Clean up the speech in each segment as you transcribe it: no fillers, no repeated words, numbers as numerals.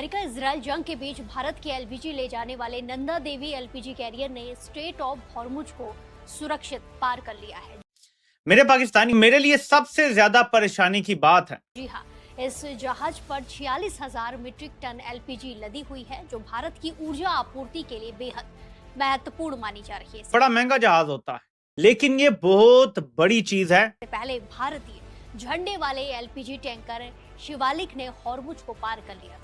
America Israel जंग के बीच भारत के एलपीजी ले जाने वाले नंदा देवी एलपीजी कैरियर ने स्ट्रेट ऑफ हॉर्मुज को सुरक्षित पार कर लिया है। मेरे पाकिस्तानी, मेरे लिए सबसे ज्यादा परेशानी की बात है। जी हाँ, इस जहाज पर 46,000 मीट्रिक टन एलपीजी लदी हुई है, जो भारत की ऊर्जा आपूर्ति के लिए बेहद महत्वपूर्ण मानी जा रही है। बड़ा महंगा जहाज होता है, लेकिन ये बहुत बड़ी चीज है। पहले भारतीय झंडे वाले एलपीजी टैंकर शिवालिक ने हॉर्मुज को पार कर लिया था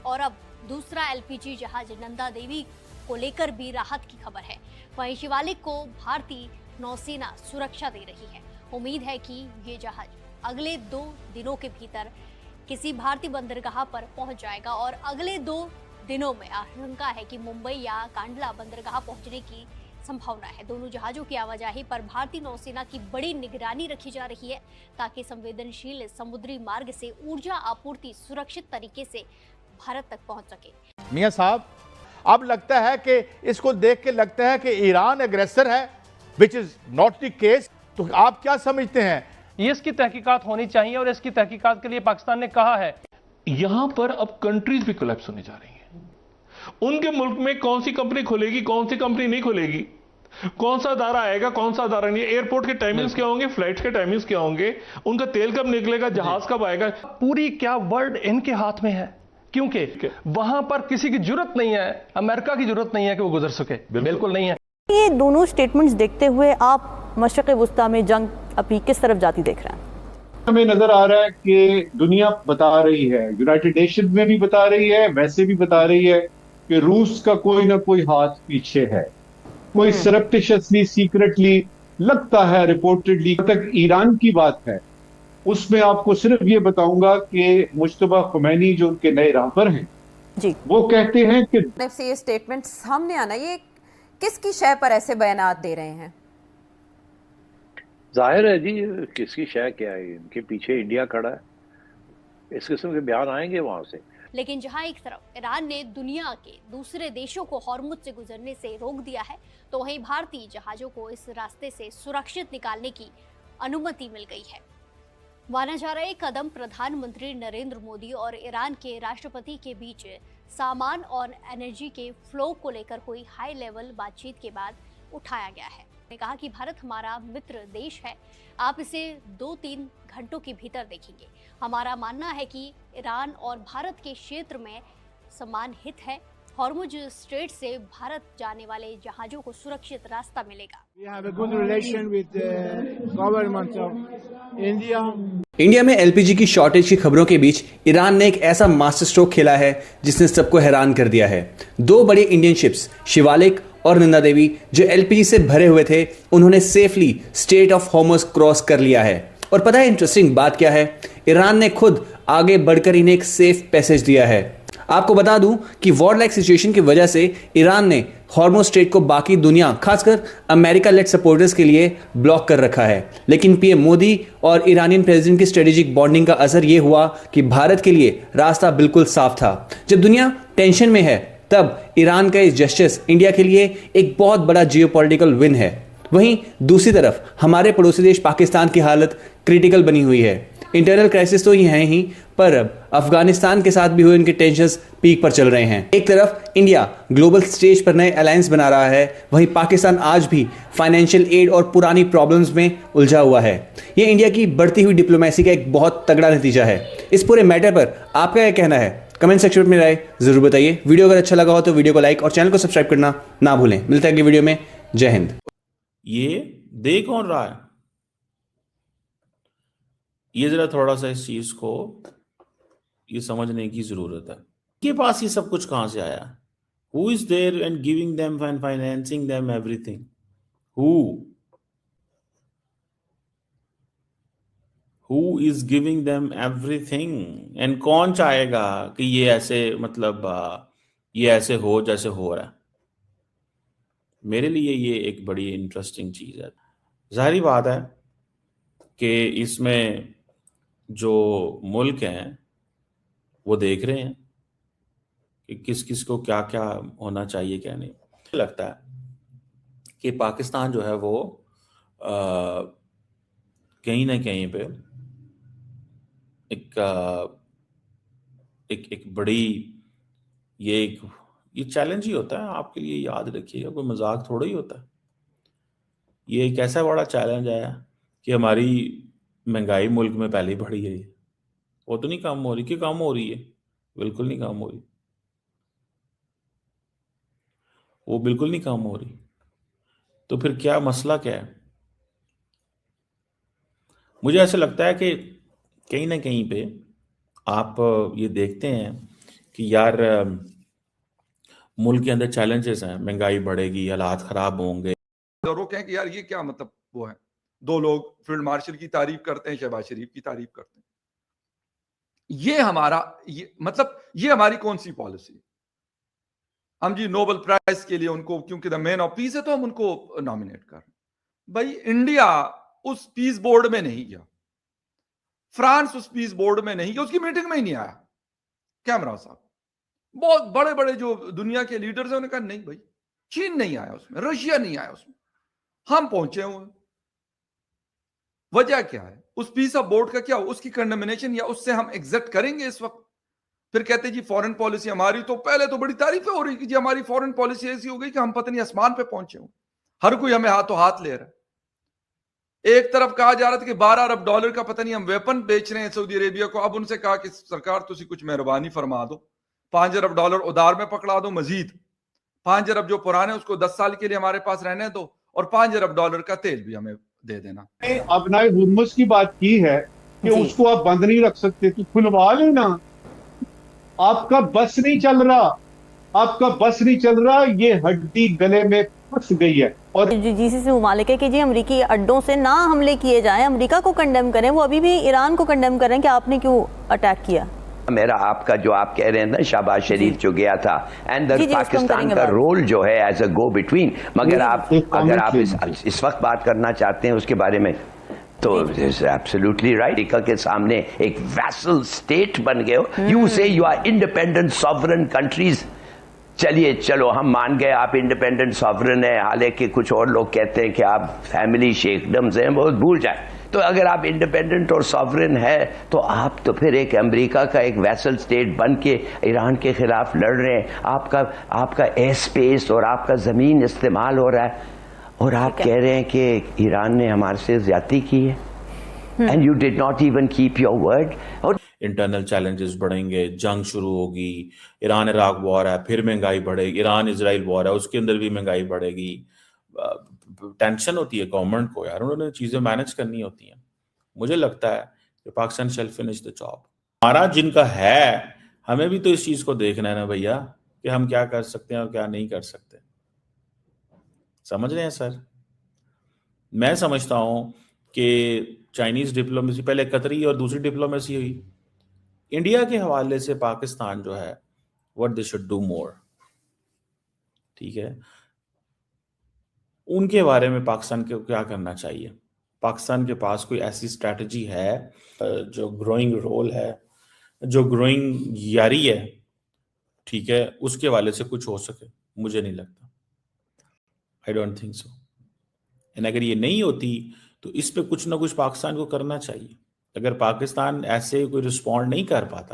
और अब दूसरा एलपीजी जहाज नंदा देवी को लेकर भी राहत की खबर है। वहीं शिवालिक को भारतीय नौसेना सुरक्षा दे रही है। उम्मीद है कि ये जहाज अगले 2 दिनों के भीतर किसी भारतीय बंदरगाह पर पहुंच जाएगा और अगले 2 दिनों में आशंका है कि मुंबई या कांडला बंदरगाह पहुंचने की संभावना है। दोनों जहाजों की आवाजाही पर भारतीय नौसेना की बड़ी निगरानी रखी जा रही है ताकि संवेदनशील समुद्री मार्ग से ऊर्जा आपूर्ति सुरक्षित तरीके से भारत तक पहुंच सके। मियां साहब, अब लगता है कि इसको देख के लगता है कि ईरान एग्रेसर है, which is not the case. तो आप क्या समझते हैं? ये इसकी तहकीकात होनी चाहिए और इसकी तहकीकात के लिए पाकिस्तान ने कहा है। यहां पर अब कंट्रीज भी कोलैप्स होने जा रही हैं। उनके मुल्क में कौन सी कंपनी खुलेगी, कौन सी कंपनी नहीं खुलेगी, कौन सा अदारा आएगा, कौन सा अदारा नहीं, एयरपोर्ट के टाइमिंग्स क्या होंगे, फ्लाइट्स के टाइमिंग्स क्या होंगे, उनका तेल कब निकलेगा, जहाज कब आएगा। पूरी क्या वर्ल्ड इनके हाथ में है, क्योंकि वहां पर किसी की जरूरत नहीं है, अमेरिका की जरूरत नहीं है कि वो गुजर सके, बिल्कुल नहीं है। ये दोनों स्टेटमेंट्स देखते हुए आप मशरक़ वुस्ता में जंग अभी किस तरफ जाती देख रहे हैं? हमें नजर आ रहा है कि दुनिया बता रही है, यूनाइटेड नेशन में भी बता रही है, वैसे भी बता रही है कि रूस का कोई ना कोई हाथ पीछे है। कोई सरप्टिशियसली, सीक्रेटली लगता है, रिपोर्टेडली तक ईरान की बात है। उसमें आपको सिर्फ ये बताऊंगा कि मुश्तबा खुमैनी जो उनके नए रहबर हैं जी, वो कहते हैं कि से ये स्टेटमेंट सामने आना, ये किसकी शय पर ऐसे बयानात दे रहे हैं? जाहिर है जी, किसकी शय क्या है, इनके पीछे इंडिया खड़ा है। इस किस्म के बयान आएंगे वहां से। लेकिन जहां एक तरफ ईरान ने दुनिया के दूसरे देशों को हॉर्मुज से गुजरने से रोक दिया है, तो वहीं भारतीय जहाजों को इस रास्ते से सुरक्षित निकालने की अनुमति मिल गई है। माना जा रहा है कदम प्रधानमंत्री नरेंद्र मोदी और ईरान के राष्ट्रपति के बीच सामान और एनर्जी के फ्लो को लेकर हुई हाई लेवल बातचीत के बाद उठाया गया है। ने कहा कि भारत हमारा मित्र देश है, आप इसे 2-3 घंटों के भीतर देखेंगे। हमारा मानना है कि ईरान और भारत के क्षेत्र में समान हित है। हॉर्मुज स्ट्रेट से भारत जाने वाले जहाजों को सुरक्षित रास्ता मिलेगा। इंडिया में एलपीजी की शॉर्टेज की खबरों के बीच ईरान ने एक ऐसा मास्टर स्ट्रोक खेला है जिसने सबको हैरान कर दिया है। 2 बड़े इंडियन शिप्स शिवालिक और नंदा देवी जो एलपीजी से भरे हुए थे, उन्होंने safely straight of Hormuz cross कर लिया है। और पता है इंटरेस्टिंग बात क्या है? ईरान ने खुद आगे बढ़कर इन्हें एक सेफ पैसेज दिया है। आपको बता दूं कि वॉर लाइक सिचुएशन की वजह से ईरान ने हॉर्मुज स्ट्रेट को बाकी दुनिया, खासकर अमेरिका लेड सपोर्टर्स के लिए ब्लॉक कर रखा है। लेकिन पीएम मोदी और ईरानियन प्रेसिडेंट की स्ट्रेटेजिक बॉन्डिंग का असर यह हुआ कि भारत के लिए रास्ता बिल्कुल साफ था। जब दुनिया टेंशन में है, तब ईरान का इस जेस्चर इंडिया के लिए एक बहुत बड़ा जियोपॉलिटिकल विन है। वहीं दूसरी तरफ हमारे पड़ोसी देश पाकिस्तान की हालत क्रिटिकल बनी हुई है। इंटरनल क्राइसिस तो ये हैं ही, पर अब अफगानिस्तान के साथ भी हुए इनके टेंशंस पीक पर चल रहे हैं। एक तरफ इंडिया ग्लोबल स्टेज पर नए अलायंस बना रहा है, वहीं पाकिस्तान आज भी फाइनेंशियल एड और पुरानी प्रॉब्लम्स में उलझा हुआ है। ये इंडिया की बढ़ती हुई डिप्लोमेसी का एक बहुत तगड़ा नतीजा है। इस पूरे मैटर पर आपका क्या कहना है? कमेंट सेक्शन में राय जरूर बताइए। वीडियो अगर अच्छा लगा हो तो वीडियो को लाइक और चैनल को सब्सक्राइब करना ना भूलें। मिलते हैं अगली वीडियो में। जय हिंद। ये दे कौन रहा है? ये जरा थोड़ा सा इस चीज को ये समझने की जरूरत है कि पास ये सब कुछ कहां से आया। Who is there and giving them and financing them everything? Who is giving them everything? And कौन चाहेगा कि ये ऐसे, मतलब ये ऐसे हो जैसे हो रहा है? मेरे लिए ये एक बड़ी इंटरेस्टिंग चीज है। जाहिर बात है कि इसमें जो मुल्क हैं वो देख रहे हैं कि किस किस को क्या क्या होना चाहिए, क्या नहीं। मुझे लगता है कि पाकिस्तान जो है वो कहीं ना कहीं पे एक बड़ी ये चैलेंज ही होता है आपके लिए, याद रखिएगा, कोई मजाक थोड़ा ही होता है। ये एक ऐसा बड़ा चैलेंज है कि हमारी महंगाई मुल्क में पहले ही बढ़ी है, वो तो नहीं कम हो रही। क्यों कम हो रही है? बिल्कुल नहीं कम हो रही, वो बिल्कुल नहीं कम हो रही। तो फिर क्या मसला क्या है? मुझे ऐसा लगता है कि कहीं ना कहीं पे आप ये देखते हैं कि यार मुल्क के अंदर चैलेंजेस हैं, महंगाई बढ़ेगी, हालात खराब होंगे। वो कहें कि यार ये क्या मतलब वो है, दो लोग फील्ड मार्शल की तारीफ करते हैं, शहबाज शरीफ की तारीफ करते हैं। ये हमारा ये हमारी कौन सी पॉलिसी है? हम जी नोबेल प्राइज के लिए उनको, क्योंकि द मैन ऑफ पीस है तो हम उनको नॉमिनेट कर रहे हैं। भाई इंडिया उस पीस बोर्ड में नहीं गया, फ्रांस उस पीस बोर्ड में नहीं गया, उसकी मीटिंग में ही नहीं आया कैमरा साहब। बहुत बड़े बड़े जो दुनिया के लीडर्स हैं उन्होंने कहा नहीं भाई, चीन नहीं आया उसमें, रशिया नहीं आया उसमें, हम पहुंचे हुए। वजह क्या है? उस पीस ऑफ बोर्ड का क्या हो, उसकी कंडेमिनेशन या उससे हम एग्जिट करेंगे इस वक्त? फिर कहते जी फॉरेन पॉलिसी हमारी, तो पहले तो बड़ी तारीफें हो रही कि जी हमारी फॉरेन पॉलिसी ऐसी हो गई कि हम पता नहीं आसमान पे पहुंचे हुए, हर कोई हमें हाथों हाथ ले रहा है। एक तरफ कहा जा रहा था कि $12 अरब का पता नहीं हम वेपन बेच रहे हैं सऊदी अरेबिया को, अब उनसे कहा कि सरकार तुसी कुछ मेहरबानी फरमा दो, $5 अरब उधार में पकड़ा दो, मजीद $5 अरब जो पुराने उसको 10 साल के लिए हमारे पास रहने दो, और $5 अरब का तेल भी हमें दे देना। अपनाए हुर्मुज की बात की है कि उसको आप बंद नहीं रख सकते, तो खुलवा लेना। आपका बस नहीं चल रहा, आपका बस नहीं चल रहा, ये हड्डी गले में फंस गई है। और जीसीसी मुमालिक है कि जी अमरीकी अड्डों से ना हमले किए जाएं, अमेरिका को कंडेम करें, वो अभी भी ईरान को कंडेम करें कि आपने क्यों अटैक किया। मेरा आपका जो आप कह रहे हैं ना शहबाज शरीफ जो गया था, एंड पाकिस्तान का रोल जो है एज अ गो बिटवीन, मगर अगर आप इस वक्त बात करना चाहते हैं उसके बारे में, तो एब्सोल्युटली राइट। अमेरिका के सामने एक वैसल स्टेट बन गए हो, you say you are independent sovereign countries. चलिए चलो हम मान गए आप इंडिपेंडेंट सॉवरन है, हालांकि कुछ और लोग कहते हैं कि आप फैमिली शेखडम्स हैं, वो भूल जाए। तो अगर आप इंडिपेंडेंट और सॉवरन है तो आप तो फिर एक अमेरिका का एक वैसल स्टेट बन के ईरान के खिलाफ लड़ रहे हैं। आपका एयर स्पेस और आपका जमीन इस्तेमाल हो रहा है, और आप कह रहे हैं कि ईरान ने हमारे से ज्यादती की है, and you did not even keep your word. और इंटरनल चैलेंजेस बढ़ेंगे, जंग शुरू होगी, ईरान इराक वॉर है, फिर महंगाई बढ़ेगी, ईरान इजराइल वॉर है, उसके अंदर भी महंगाई बढ़ेगी। टेंशन होती है गवर्नमेंट को यार, उन्होंने चीजें मैनेज करनी होती हैं। मुझे लगता है कि पाकिस्तान शैल फिनिश द जॉब। हमारा जिनका है, हमें भी तो इस चीज को देखना है ना भैया, कि हम क्या कर सकते हैं और क्या नहीं कर सकते। समझ रहे हैं सर? मैं समझता हूं कि चाइनीज डिप्लोमेसी, पहले कतरी और दूसरी डिप्लोमेसी हुई, इंडिया के हवाले से पाकिस्तान जो है what they should do more, ठीक है, उनके बारे में पाकिस्तान को क्या करना चाहिए। पाकिस्तान के पास कोई ऐसी स्ट्रैटेजी है जो ग्रोइंग रोल है, जो ग्रोइंग यारी है, ठीक है, उसके हवाले से कुछ हो सके? मुझे नहीं लगता, I don't think so. And अगर ये नहीं होती तो इस पे कुछ ना कुछ पाकिस्तान को करना चाहिए। अगर पाकिस्तान ऐसे कोई रिस्पॉन्ड नहीं कर पाता